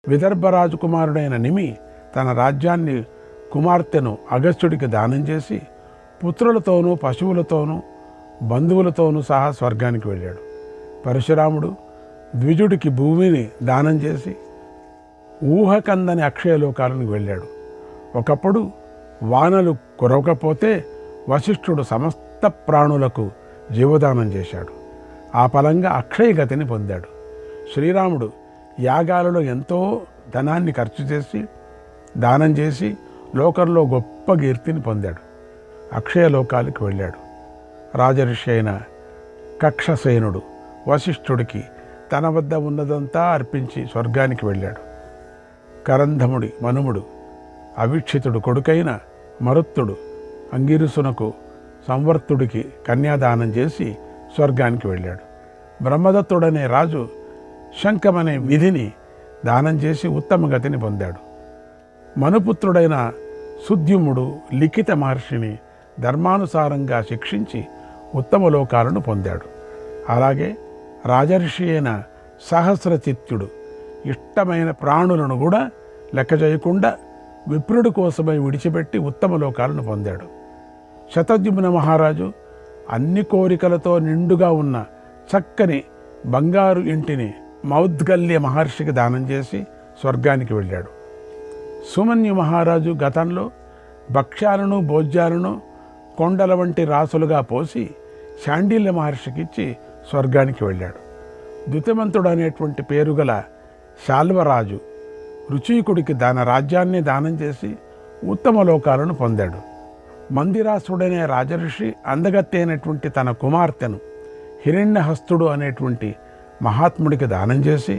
విదర్భ రాజకుమారుడైన నిమి తన రాజ్యాన్ని కుమార్తెను అగస్త్యుడికి దానం చేసి పుత్రులతోనూ పశువులతోనూ బంధువులతోనూ సహా స్వర్గానికి వెళ్ళాడు. పరశురాముడు ద్విజుడికి భూమిని దానం చేసి ఊహకందని అక్షయలోకాలకు వెళ్ళాడు. ఒకప్పుడు వానలు కురవకపోతే వశిష్ఠుడు సమస్త ప్రాణులకు జీవదానం చేశాడు. ఆ ఫలంగా అక్షయగతిని పొందాడు. శ్రీరాముడు యాగాలలో ఎంతో ధనాన్ని ఖర్చు చేసి దానం చేసి లోకంలో గొప్ప కీర్తిని పొందాడు. అక్షయలోకాలకు వెళ్ళాడు. రాజర్షి అయిన కక్షసేనుడు వశిష్ఠుడికి తన వద్ద ఉన్నదంతా అర్పించి స్వర్గానికి వెళ్ళాడు. కరంధముడి మనుముడు అవిక్షితుడు కొడుకైన మరుత్తుడు అంగిరుసునకు సంవర్తుడికి కన్యాదానం చేసి స్వర్గానికి వెళ్ళాడు. బ్రహ్మదత్తుడనే రాజు శంఖమనే విధిని దానం చేసి ఉత్తమ గతిని పొందాడు. మనుపుత్రుడైన సుద్యుముడు లిఖిత మహర్షిని ధర్మానుసారంగా శిక్షించి ఉత్తమ లోకాలను పొందాడు. అలాగే రాజర్షి అయిన సహస్రచిత్తుడు ఇష్టమైన ప్రాణులను కూడా లెక్క చేయకుండా విప్రుడి కోసమై విడిచిపెట్టి ఉత్తమ లోకాలను పొందాడు. శతద్యుమ్న మహారాజు అన్ని కోరికలతో నిండుగా ఉన్న చక్కని బంగారు ఇంటిని మౌద్గల్య మహర్షికి దానం చేసి స్వర్గానికి వెళ్ళాడు. సుమన్యు మహారాజు గతంలో భక్ష్యాలను భోజ్యాలను కొండల వంటి రాసులుగా పోసి శాండిల్య మహర్షికిచ్చి స్వర్గానికి వెళ్ళాడు. ద్యుతిమంతుడు అనేటువంటి పేరుగల శాల్వరాజు రుచీకుడికి దాన రాజ్యాన్ని దానం చేసి ఉత్తమ లోకాలను పొందాడు. మందిరాసుడనే రాజర్షి అందగత్తె అయినటువంటి తన కుమార్తెను హిరణ్యహస్తుడు అనేటువంటి మహాత్ముడికి దానం చేసి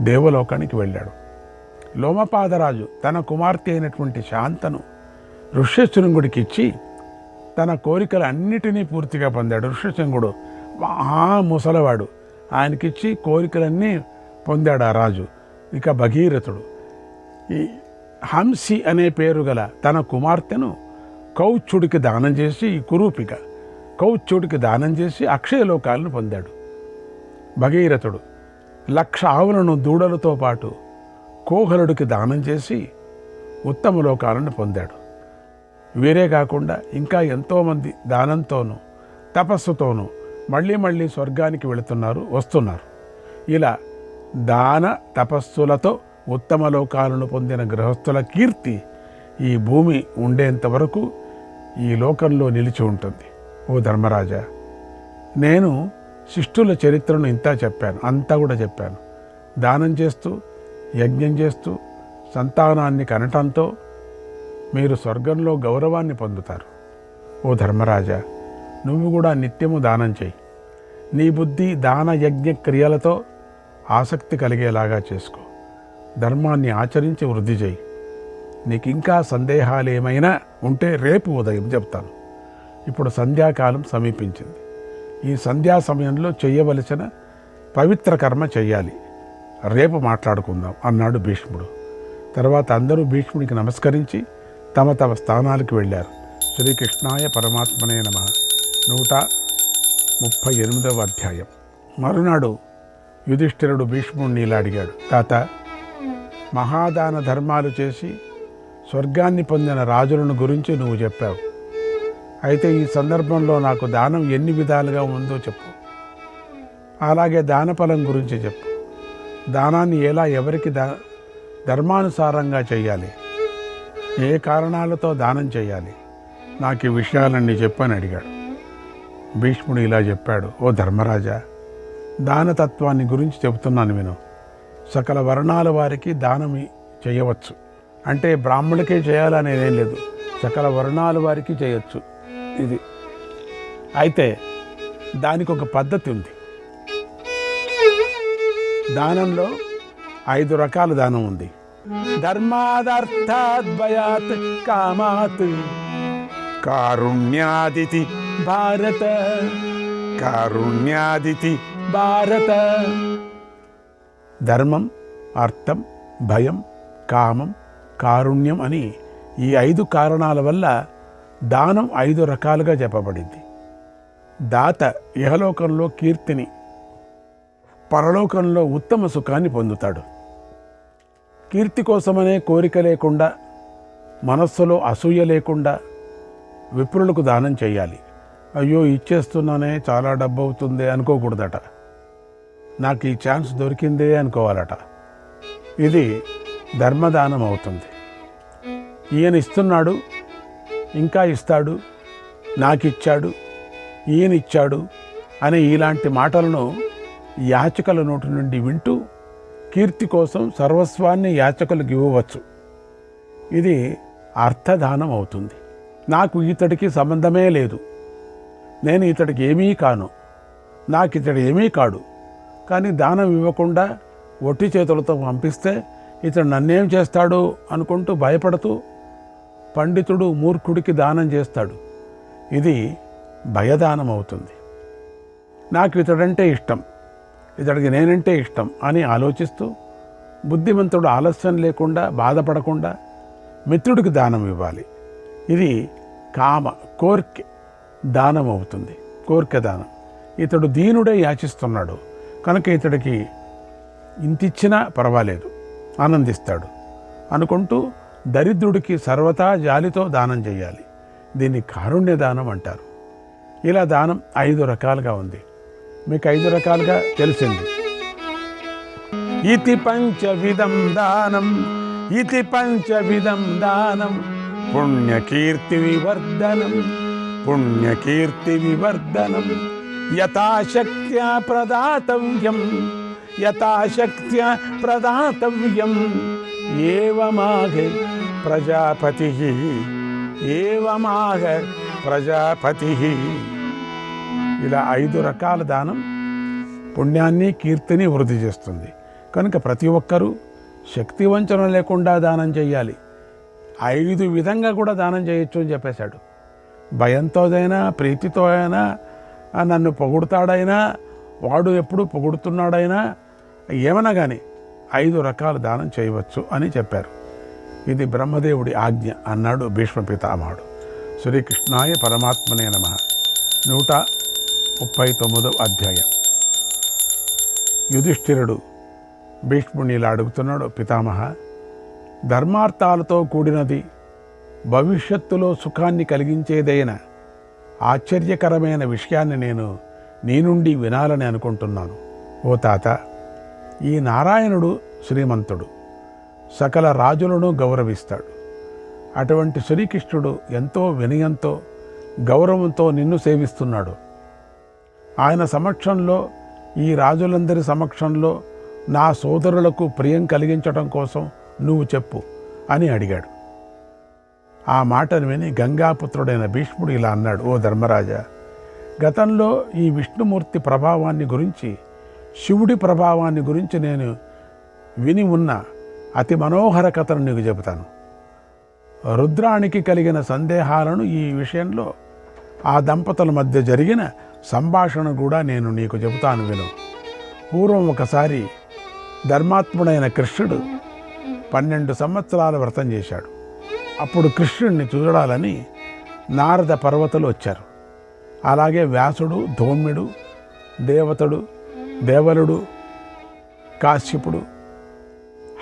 దేవలోకానికి వెళ్ళాడు. లోమపాదరాజు తన కుమార్తె అయినటువంటి శాంతను ఋష్యశృంగుడికి ఇచ్చి తన కోరికలు అన్నిటినీ పూర్తిగా పొందాడు. ఋష్యశృంగుడు మహా ముసలవాడు, ఆయనకిచ్చి కోరికలన్నీ పొందాడు ఆ రాజు. ఇక భగీరథుడు ఈ హంసి అనే పేరు గల తన కుమార్తెను కౌచ్యుడికి దానం చేసి కురూపిక కౌచ్యుడికి దానం చేసి అక్షయలోకాలను పొందాడు. భగీరథుడు 1,00,000 ఆవులను దూడలతో పాటు కోహలుడికి దానం చేసి ఉత్తమ లోకాలను పొందాడు. వీరే కాకుండా ఇంకా ఎంతోమంది దానంతోనూ తపస్సుతోనూ మళ్ళీ మళ్ళీ స్వర్గానికి వెళుతున్నారు, వస్తున్నారు. ఇలా దాన తపస్సులతో ఉత్తమ లోకాలను పొందిన గృహస్థుల కీర్తి ఈ భూమి ఉండేంత వరకు ఈ లోకంలో నిలిచి ఉంటుంది. ఓ ధర్మరాజా, నేను శిష్టుల చరిత్రను అంతా కూడా చెప్పాను. దానం చేస్తూ యజ్ఞం చేస్తూ సంతానాన్ని కనటంతో మీరు స్వర్గంలో గౌరవాన్ని పొందుతారు. ఓ ధర్మరాజా, నువ్వు కూడా నిత్యము దానం చేయి. నీ బుద్ధి దాన యజ్ఞ క్రియలతో ఆసక్తి కలిగేలాగా చేసుకో. ధర్మాన్ని ఆచరించి వృద్ధి చేయి. నీకు ఇంకా సందేహాలు ఏమైనా ఉంటే రేపు ఉదయం చెప్తాను. ఇప్పుడు సంధ్యాకాలం సమీపించింది. ఈ సంధ్యా సమయంలో చేయవలసిన పవిత్ర కర్మ చెయ్యాలి. రేపు మాట్లాడుకుందాం అన్నాడు భీష్ముడు. తర్వాత అందరూ భీష్ముడికి నమస్కరించి తమ తమ స్థానాలకు వెళ్ళారు. శ్రీకృష్ణాయ పరమాత్మనే నమః. 138వ అధ్యాయం. మరునాడు యుధిష్ఠిరుడు భీష్ముడిని ఇలా అడిగాడు, తాత, మహాదాన ధర్మాలు చేసి స్వర్గాన్ని పొందిన రాజులను గురించి నువ్వు చెప్పావు. అయితే ఈ సందర్భంలో నాకు దానం ఎన్ని విధాలుగా ఉందో చెప్పు. అలాగే దానఫలం గురించి చెప్పు. దానాన్ని ఎలా ఎవరికి ధర్మానుసారంగా చేయాలి, ఏ కారణాలతో దానం చేయాలి, నాకు ఈ విషయాలన్నీ చెప్పని అడిగాడు. భీష్ముడు ఇలా చెప్పాడు, ఓ ధర్మరాజా, దానతత్వాన్ని గురించి చెబుతున్నాను విను. సకల వర్ణాల వారికి దానం చేయవచ్చు. అంటే బ్రాహ్మణులకే చేయాలనేదేం లేదు, సకల వర్ణాల వారికి చేయొచ్చు. ఇది అయితే దానికి ఒక పద్ధతి ఉంది. దానంలో 5 రకాల దానం ఉంది. ధర్మాదర్థాద్వయాత్ కామాత్ కారుణ్యాదితి భారత. కారుణ్యాదితి భారత. ధర్మం, అర్థం, భయం, కామం, కారుణ్యం అని ఈ 5 కారణాల వల్ల దానం 5 రకాలుగా చెప్పబడింది. దాత ఇహలోకంలో కీర్తిని, పరలోకంలో ఉత్తమ సుఖాన్ని పొందుతాడు. కీర్తి కోసమనే కోరిక లేకుండా, మనస్సులో అసూయ లేకుండా విప్రులకు దానం చేయాలి. అయ్యో ఇచ్చేస్తున్నానే, చాలా డబ్బు అవుతుంది అనుకోకూడదట. నాకు ఈ ఛాన్స్ దొరికిందే అనుకోవాలట. ఇది ధర్మదానం అవుతుంది. ఈయన ఇస్తున్నాడు, ఇంకా ఇస్తాడు, నాకిచ్చాడు, ఈయన ఇచ్చాడు అనే ఇలాంటి మాటలను యాచకుల నోటి నుండి వింటూ కీర్తి కోసం సర్వస్వాన్ని యాచకులకు ఇవ్వవచ్చు. ఇది అర్థదానం అవుతుంది. నాకు ఇతడికి సంబంధమే లేదు, నేను ఇతడికి ఏమీ కాను, నాకు ఇతడు ఏమీ కాడు, కానీ దానం ఇవ్వకుండా ఒట్టి చేతులతో పంపిస్తే ఇతడు నన్నేం చేస్తాడు అనుకుంటూ భయపడుతూ పండితుడు మూర్ఖుడికి దానం చేస్తాడు. ఇది భయదానం అవుతుంది. నాకు ఇతడంటే ఇష్టం, ఇతడికి నేనంటే ఇష్టం అని ఆలోచిస్తూ బుద్ధిమంతుడు ఆలస్యం లేకుండా బాధపడకుండా మిత్రుడికి దానం ఇవ్వాలి. ఇది కోర్కె దానం అవుతుంది. కోర్కె దానం. ఇతడు దీనుడే యాచిస్తున్నాడు కనుక ఇతడికి ఇంతిచ్చినా పర్వాలేదు, ఆనందిస్తాడు అనుకుంటూ దరిద్రుడికి సర్వతా జాలితో దానం చేయాలి. దీన్ని కారుణ్య దానం అంటారు. ఇలా దానం 5 రకాలుగా ఉంది. మీకు 5 రకాలుగా తెలిసింది. ఇతి పంచవిధం దానం, ఇతి పంచవిధం దానం, పుణ్యకీర్తి వివర్ధనం, పుణ్యకీర్తి వివర్ధనం, యథాశక్త్యా ప్రదాతవ్యం, యథాశక్త్యా ప్రదాతవ్యం, ఏవమాహ ప్రజాపతి, ఏవమాహ ప్రజాపతి. ఇలా 5 రకాల దానం పుణ్యాన్ని కీర్తిని వృద్ధి చేస్తుంది. కనుక ప్రతి ఒక్కరూ శక్తి వంచన లేకుండా దానం చేయాలి. 5 విధంగా కూడా దానం చేయొచ్చు అని చెప్పేశాడు. భయంతోదైనా, ప్రీతితో అయినా, నన్ను పొగుడుతాడైనా, వాడు ఎప్పుడు పొగుడుతున్నాడైనా, ఏమన్నా కానీ 5 రకాల దానం చేయవచ్చు అని చెప్పారు. ఇది బ్రహ్మదేవుడి ఆజ్ఞ అన్నాడు భీష్మ పితామహుడు. శ్రీకృష్ణాయ పరమాత్మనే నమః. 139వ అధ్యాయం. యుధిష్ఠిరుడు భీష్ముని ఇలా అడుగుతున్నాడు. పితామహ, ధర్మార్థాలతో కూడినది, భవిష్యత్తులో సుఖాన్ని కలిగించేదైన ఆశ్చర్యకరమైన విషయాన్ని నేను నీ నుండి వినాలని అనుకుంటున్నాను. ఓ తాత, ఈ నారాయణుడు శ్రీమంతుడు, సకల రాజులను గౌరవిస్తాడు. అటువంటి శ్రీకృష్ణుడు ఎంతో వినయంతో గౌరవంతో నిన్ను సేవిస్తున్నాడు. ఆయన సమక్షంలో, ఈ రాజులందరి సమక్షంలో నా సోదరులకు ప్రియం కలిగించడం కోసం నువ్వు చెప్పు అని అడిగాడు. ఆ మాటను విని గంగాపుత్రుడైన భీష్ముడు ఇలా అన్నాడు. ఓ ధర్మరాజా, గతంలో ఈ విష్ణుమూర్తి ప్రభావాన్ని గురించి, శివుడి ప్రభావాన్ని గురించి నేను విని ఉన్న అతి మనోహర కథను నీకు చెబుతాను. రుద్రానికి కలిగిన సందేహాలను ఈ విషయంలో ఆ దంపతుల మధ్య జరిగిన సంభాషణ కూడా నేను నీకు చెబుతాను విను. పూర్వం ఒకసారి ధర్మాత్ముడైన కృష్ణుడు 12 సంవత్సరాల వ్రతం చేశాడు. అప్పుడు కృష్ణుడిని చూడాలని నారద పర్వతులు వచ్చారు. అలాగే వ్యాసుడు, ధౌమ్యుడు, దేవతడు, దేవలుడు, కాశ్యపుడు,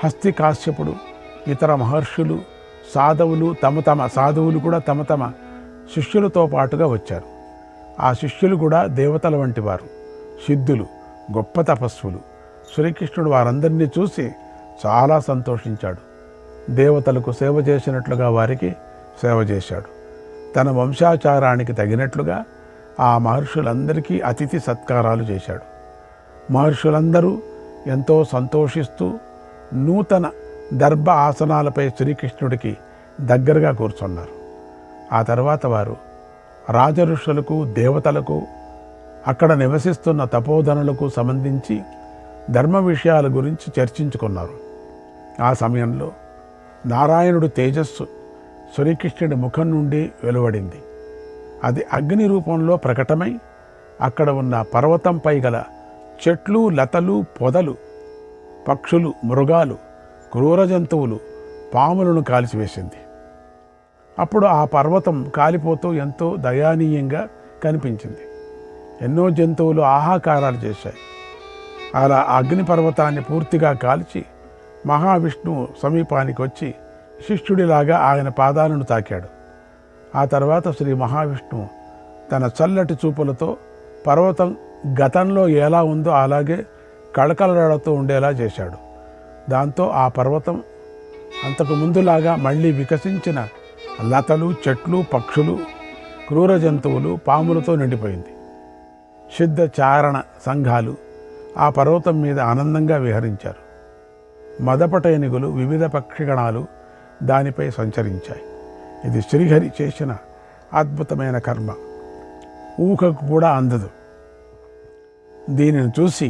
హస్తి కాశ్యపుడు, ఇతర మహర్షులు, సాధువులు కూడా తమ తమ శిష్యులతో పాటుగా వచ్చారు. ఆ శిష్యులు కూడా దేవతల వంటి వారు, సిద్ధులు, గొప్ప తపస్సులు. శ్రీకృష్ణుడు వారందరినీ చూసి చాలా సంతోషించాడు. దేవతలకు సేవ చేసినట్లుగా వారికి సేవ చేశాడు. తన వంశాచారానికి తగినట్లుగా ఆ మహర్షులందరికీ అతిథి సత్కారాలు చేశాడు. మహర్షులందరూ ఎంతో సంతోషిస్తూ నూతన దర్భ ఆసనాలపై శ్రీకృష్ణుడికి దగ్గరగా కూర్చున్నారు. ఆ తర్వాత వారు రాజఋషులకు, దేవతలకు, అక్కడ నివసిస్తున్న తపోధనులకు సంబంధించి ధర్మ విషయాల గురించి చర్చించుకున్నారు. ఆ సమయంలో నారాయణుడు తేజస్సు శ్రీకృష్ణుడి ముఖం నుండి వెలువడింది. అది అగ్ని రూపంలో ప్రకటమై అక్కడ ఉన్న పర్వతంపై గల చెట్లు, లతలు, పొదలు, పక్షులు, మృగాలు, క్రూర జంతువులు, పాములను కాల్చివేసింది. అప్పుడు ఆ పర్వతం కాలిపోతూ ఎంతో దయానీయంగా కనిపించింది. ఎన్నో జంతువులు ఆహాకారాలు చేశాయి. అలా అగ్ని పర్వతాన్ని పూర్తిగా కాల్చి మహావిష్ణువు సమీపానికి వచ్చి శిష్యుడిలాగా ఆయన పాదాలను తాకాడు. ఆ తర్వాత శ్రీ మహావిష్ణువు తన చల్లటి చూపులతో పర్వతం గతంలో ఎలా ఉందో అలాగే కళకళలాడుతూ ఉండేలా చేశాడు. దాంతో ఆ పర్వతం అంతకు ముందులాగా మళ్ళీ వికసించిన లతలు, చెట్లు, పక్షులు, క్రూర జంతువులు, పాములతో నిండిపోయింది. సిద్ధ చారణ సంఘాలు ఆ పర్వతం మీద ఆనందంగా విహరించారు. మదపటేనుగులు, వివిధ పక్షిగణాలు దానిపై సంచరించాయి. ఇది శ్రీహరి చేసిన అద్భుతమైన కర్మ, ఊహకు కూడా అందదు. దీనిని చూసి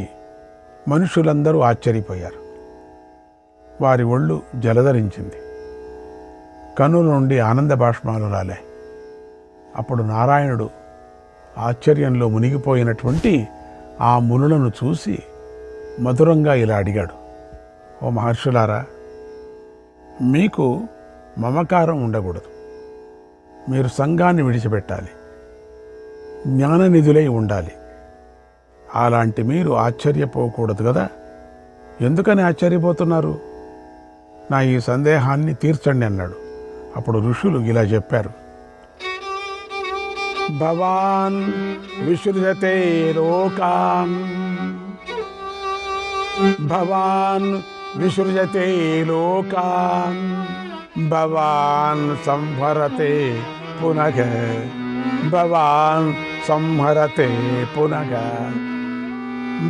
మనుషులందరూ ఆశ్చర్యపోయారు. వారి ఒళ్ళు జలధరించింది, కన్నుల నుండి ఆనంద బాష్పాలు రాలాయి. అప్పుడు నారాయణుడు ఆశ్చర్యంలో మునిగిపోయినటువంటి ఆ మునులను చూసి మధురంగా ఇలా అడిగాడు, ఓ మహర్షులారా, మీకు మమకారం ఉండకూడదు. మీరు సంఘాన్ని విడిచిపెట్టాలి, జ్ఞాననిధులై ఉండాలి. అలాంటి మీరు ఆశ్చర్యపోకూడదు కదా. ఎందుకని ఆశ్చర్యపోతున్నారు? నా ఈ సందేహాన్ని తీర్చండి అన్నాడు. అప్పుడు ఋషులు ఇలా చెప్పారు, భవాన్ విసృజతే లోకాన్, భవాన్ విసృజతే లోకాన్, భవాన్ సంహరతే పునః, భవాన్ సంహరతే పునః,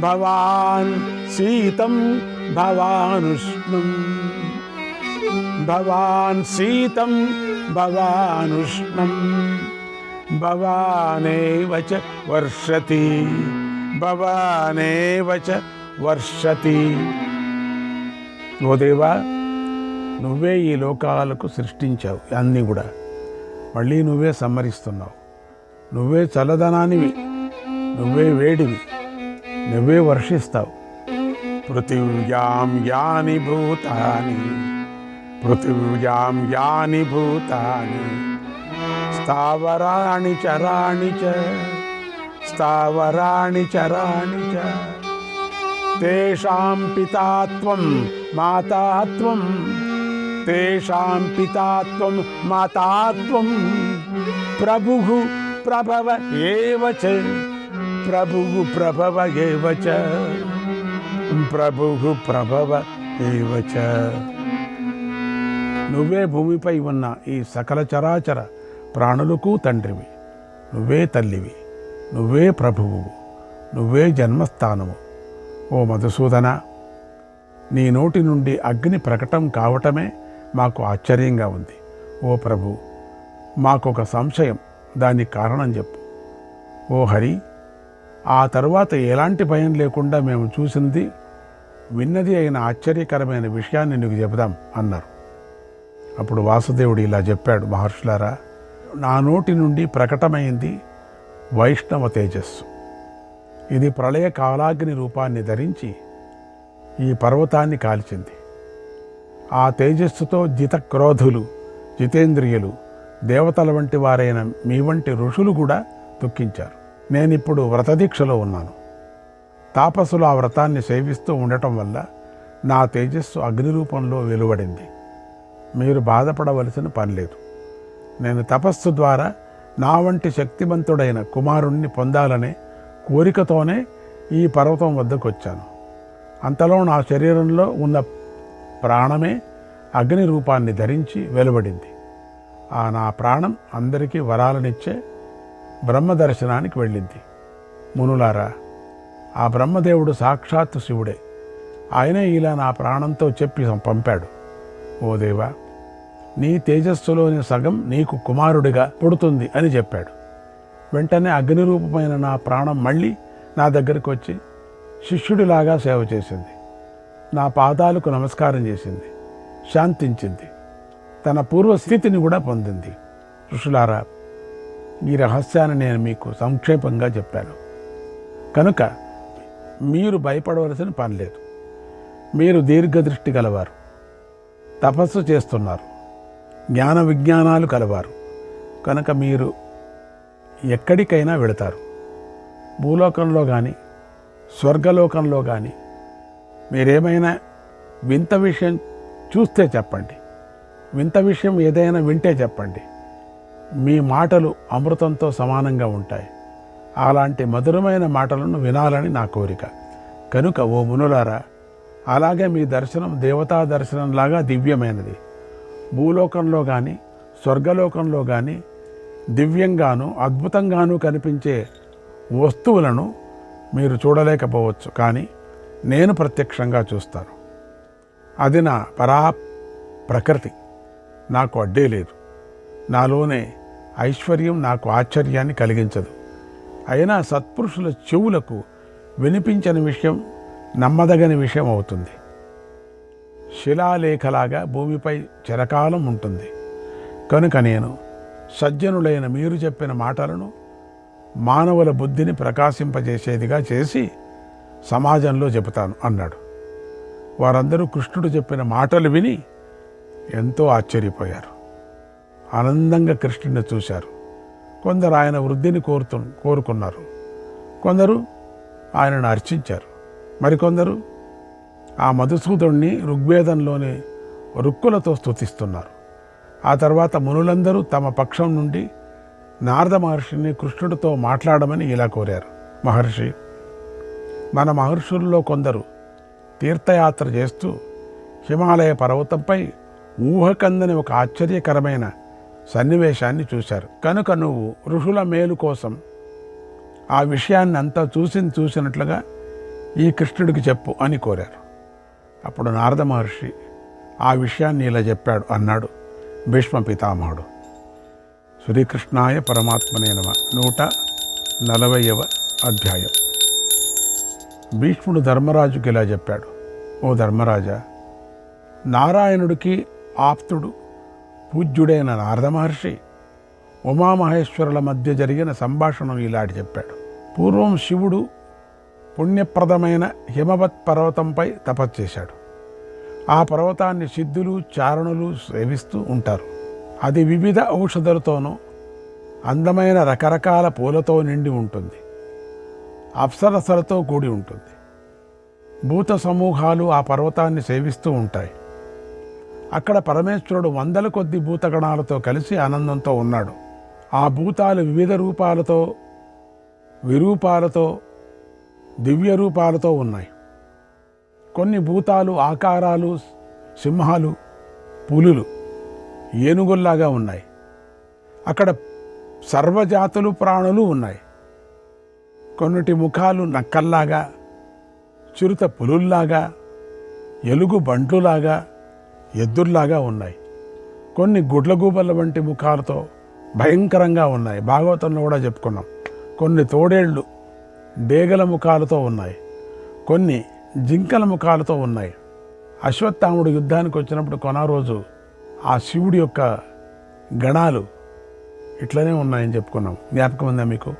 భవాన్ శీతం భవానుష్ణం, భవాన్ శీతం భవానుష్ణం, భవానేవ చ వర్షతి, భవానేవ చ వర్షతి. ఓ దేవా, నువ్వే ఈ లోకాలకు సృష్టించావు అన్నీ కూడా, మళ్ళీ నువ్వే సంహరిస్తున్నావు. నువ్వే చల్లదనానివి, నువ్వే వేడివి, నువ్వే వర్షిస్తావు. పృథివ్యాం యాని భూతాని, పృథివ్యాం యాని భూతాని, స్థావరాణి చరాణి చ, స్థావరాణి చరాణి చ, తేషాం పితాత్వం మాతాత్వం, తేషాం పితాత్వం మాతాత్వం, ప్రభుః ప్రభవ ఏవ చ, ప్రభుః ప్రభవ ఏవ చ, ప్రభుః ప్రభవ ఏవ చ. నువ్వే భూమిపై ఉన్న ఈ సకల చరాచర ప్రాణులకు తండ్రివి, నువ్వే తల్లివి, నువ్వే ప్రభువు, నువ్వే జన్మస్థానము. ఓ మధుసూదన, నీ నోటి నుండి అగ్ని ప్రకటం కావటమే మాకు ఆశ్చర్యంగా ఉంది. ఓ ప్రభు, మాకొక సంశయం, దానికి కారణం చెప్పు. ఓ హరి, ఆ తరువాత ఎలాంటి భయం లేకుండా మేము చూసింది విన్నది అయిన ఆశ్చర్యకరమైన విషయాన్ని నీకు చెబుదాం అన్నారు. అప్పుడు వాసుదేవుడు ఇలా చెప్పాడు, మహర్షులారా, నా నోటి నుండి ప్రకటమైంది వైష్ణవ తేజస్సు. ఇది ప్రళయ కాలాగ్ని రూపాన్ని ధరించి ఈ పర్వతాన్ని కాల్చింది. ఆ తేజస్సుతో జితక్రోధులు, జితేంద్రియులు, దేవతల వంటి వారైన మీ వంటి ఋషులు కూడా దుఃఖించారు. నేనిప్పుడు వ్రతదీక్షలో ఉన్నాను. తాపసులు ఆ వ్రతాన్ని సేవిస్తూ ఉండటం వల్ల నా తేజస్సు అగ్ని రూపంలో వెలువడింది. మీరు బాధపడవలసిన పని లేదు. నేను తపస్సు ద్వారా నా వంటి శక్తివంతుడైన కుమారుణ్ణి పొందాలనే కోరికతోనే ఈ పర్వతం వద్దకు వచ్చాను. అంతలో నా శరీరంలో ఉన్న ప్రాణమే అగ్ని రూపాన్ని ధరించి వెలువడింది. ఆ నా ప్రాణం అందరికీ వరాలనిచ్చే బ్రహ్మ దర్శనానికి వెళ్ళింది. మునులారా, ఆ బ్రహ్మదేవుడు సాక్షాత్తు శివుడే. ఆయనే ఇలా నా ప్రాణంతో చెప్పి పంపాడు, ఓ దేవా, నీ తేజస్సులోని సగం నీకు కుమారుడిగా పుడుతుంది అని చెప్పాడు. వెంటనే అగ్నిరూపమైన నా ప్రాణం మళ్ళీ నా దగ్గరికి వచ్చి శిష్యుడిలాగా సేవ చేసింది. నా పాదాలకు నమస్కారం చేసింది, శాంతించింది, తన పూర్వస్థితిని కూడా పొందింది. ఋషులారా, ఈ రహస్యాన్ని నేను మీకు సంక్షేపంగా చెప్పాను కనుక మీరు భయపడవలసిన పని లేదు. మీరు దీర్ఘదృష్టి గలవారు, తపస్సు చేస్తున్నారు, జ్ఞాన విజ్ఞానాలు కలవారు కనుక మీరు ఎక్కడికైనా వెళతారు. భూలోకంలో కానీ స్వర్గలోకంలో కానీ మీరేమైనా వింత విషయం చూస్తే చెప్పండి, వింత విషయం ఏదైనా వింటే చెప్పండి. మీ మాటలు అమృతంతో సమానంగా ఉంటాయి. అలాంటి మధురమైన మాటలను వినాలని నా కోరిక. కనుక ఓ మునులారా, అలాగే మీ దర్శనం దేవతా దర్శనంలాగా దివ్యమైనది. భూలోకంలో కానీ స్వర్గలోకంలో కానీ దివ్యంగాను అద్భుతంగాను కనిపించే వస్తువులను మీరు చూడలేకపోవచ్చు, కానీ నేను ప్రత్యక్షంగా చూస్తాను. అది నా ప్రకృతి, నాకు అడ్డే లేదు. నాలోనే ఐశ్వర్యం నాకు ఆశ్చర్యాన్ని కలిగించదు. అయినా సత్పురుషుల చెవులకు వినిపించని విషయం నమ్మదగని విషయం అవుతుంది. శిలాలేఖలాగా భూమిపై చిరకాలం ఉంటుంది. కనుక నేను సజ్జనులైన మీరు చెప్పిన మాటలను మానవుల బుద్ధిని ప్రకాశింపజేసేదిగా చేసి సమాజంలో చెబుతాను అన్నాడు. వారందరూ కృష్ణుడు చెప్పిన మాటలు విని ఎంతో ఆశ్చర్యపోయారు. ఆనందంగా కృష్ణుడిని చూశారు. కొందరు ఆయన వృద్ధిని కోరుకున్నారు, కొందరు ఆయనను అర్చించారు, మరికొందరు ఆ మధుసూదుణ్ణి ఋగ్వేదంలోని రుక్కులతో స్తుతిస్తున్నారు. ఆ తర్వాత మునులందరూ తమ పక్షం నుండి నారద మహర్షిని కృష్ణుడితో మాట్లాడమని ఇలా కోరారు. మహర్షి, మన మహర్షుల్లో కొందరు తీర్థయాత్ర చేస్తూ హిమాలయ పర్వతంపై ఊహకందని ఒక ఆశ్చర్యకరమైన సన్నివేశాన్ని చూశారు. కనుక నువ్వు ఋషుల మేలు కోసం ఆ విషయాన్ని అంతా చూసినట్లుగా ఈ కృష్ణుడికి చెప్పు అని కోరారు. అప్పుడు నారద మహర్షి ఆ విషయాన్ని ఇలా చెప్పాడు అన్నాడు భీష్మ పితామహుడు. శ్రీకృష్ణాయ పరమాత్మనే నమః. 140వ అధ్యాయం. భీష్ముడు ధర్మరాజుకి ఇలా చెప్పాడు. ఓ ధర్మరాజా, నారాయణుడికి ఆప్తుడు పూజ్యుడైన నారద మహర్షి ఉమామహేశ్వరుల మధ్య జరిగిన సంభాషణను ఇలాంటి చెప్పాడు. పూర్వం శివుడు పుణ్యప్రదమైన హిమవత్ పర్వతంపై తపస్సు చేశాడు. ఆ పర్వతాన్ని సిద్ధులు చారణులు సేవిస్తూ ఉంటారు. అది వివిధ ఔషధాలతోనూ అందమైన రకరకాల పూలతో నిండి ఉంటుంది. అప్సరసలతో కూడి ఉంటుంది. భూత సమూహాలు ఆ పర్వతాన్ని సేవిస్తూ ఉంటాయి. అక్కడ పరమేశ్వరుడు వందల కొద్ది భూతగణాలతో కలిసి ఆనందంతో ఉన్నాడు. ఆ భూతాలు వివిధ రూపాలతో, విరూపాలతో, దివ్య రూపాలతో ఉన్నాయి. కొన్ని భూతాలు ఆకారాలు సింహాలు, పులులు, ఏనుగుల్లాగా ఉన్నాయి. అక్కడ సర్వజాతులు ప్రాణులు ఉన్నాయి. కొన్నిటి ముఖాలు నక్కల్లాగా, చిరుత పులుల్లాగా, ఎలుగు బంట్లులాగా, ఎద్దుల్లాగా ఉన్నాయి. కొన్ని గుడ్లగూబల వంటి ముఖాలతో భయంకరంగా ఉన్నాయి. భాగవతంలో కూడా చెప్పుకున్నాం. కొన్ని తోడేళ్ళు డేగల ముఖాలతో ఉన్నాయి. కొన్ని జింకల ముఖాలతో ఉన్నాయి. అశ్వత్థాముడు యుద్ధానికి వచ్చినప్పుడు కొనారోజు ఆ శివుడి యొక్క గణాలు ఇట్లనే ఉన్నాయని చెప్పుకున్నాం. జ్ఞాపకం ఉందా మీకు?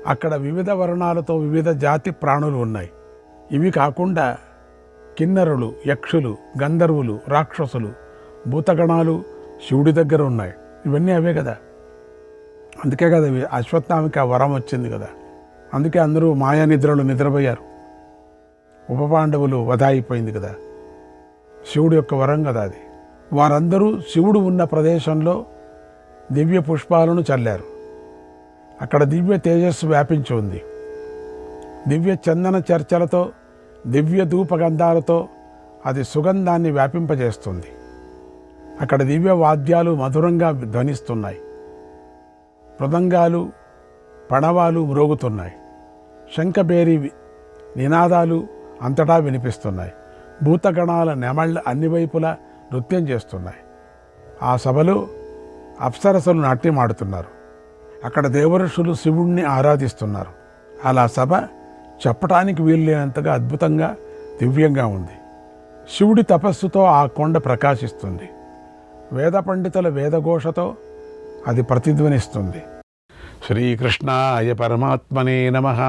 అక్కడ వివిధ వర్ణాలతో వివిధ జాతి ప్రాణులు ఉన్నాయి. ఇవి కాకుండా కిన్నరులు, యక్షులు, గంధర్వులు, రాక్షసులు, భూతగణాలు శివుడి దగ్గర ఉన్నాయి. ఇవన్నీ అవే కదా. అందుకే కదా అశ్వత్థామకి ఆ వరం వచ్చింది కదా. అందుకే అందరూ మాయా నిద్రలు నిద్రపోయారు. ఉపపాండవులు వధ అయిపోయింది కదా. శివుడి యొక్క వరం కదా అది. వారందరూ శివుడు ఉన్న ప్రదేశంలో దివ్య పుష్పాలను చల్లారు. అక్కడ దివ్య తేజస్సు వ్యాపించి ఉంది. దివ్య చందన చర్చలతో, దివ్య ధూపగంధాలతో అది సుగంధాన్ని వ్యాపింపజేస్తుంది. అక్కడ దివ్య వాద్యాలు మధురంగా ధ్వనిస్తున్నాయి. మృదంగాలు, పణవాలు మ్రోగుతున్నాయి. శంఖబేరి నినాదాలు అంతటా వినిపిస్తున్నాయి. భూతగణాల నెమళ్ళు అన్ని వైపులా నృత్యం చేస్తున్నాయి. ఆ సభలో అప్సరసలు నాట్యం ఆడుతున్నారు. అక్కడ దేవఋషులు శివుణ్ణి ఆరాధిస్తున్నారు. అలా సభ చెప్పటానికి వీల్లేనంతగా అద్భుతంగా దివ్యంగా ఉంది. శివుడి తపస్సుతో ఆ కొండ ప్రకాశిస్తుంది. వేద పండితుల వేదఘోషతో అది ప్రతిధ్వనిస్తుంది. శ్రీకృష్ణాయ పరమాత్మనే నమః.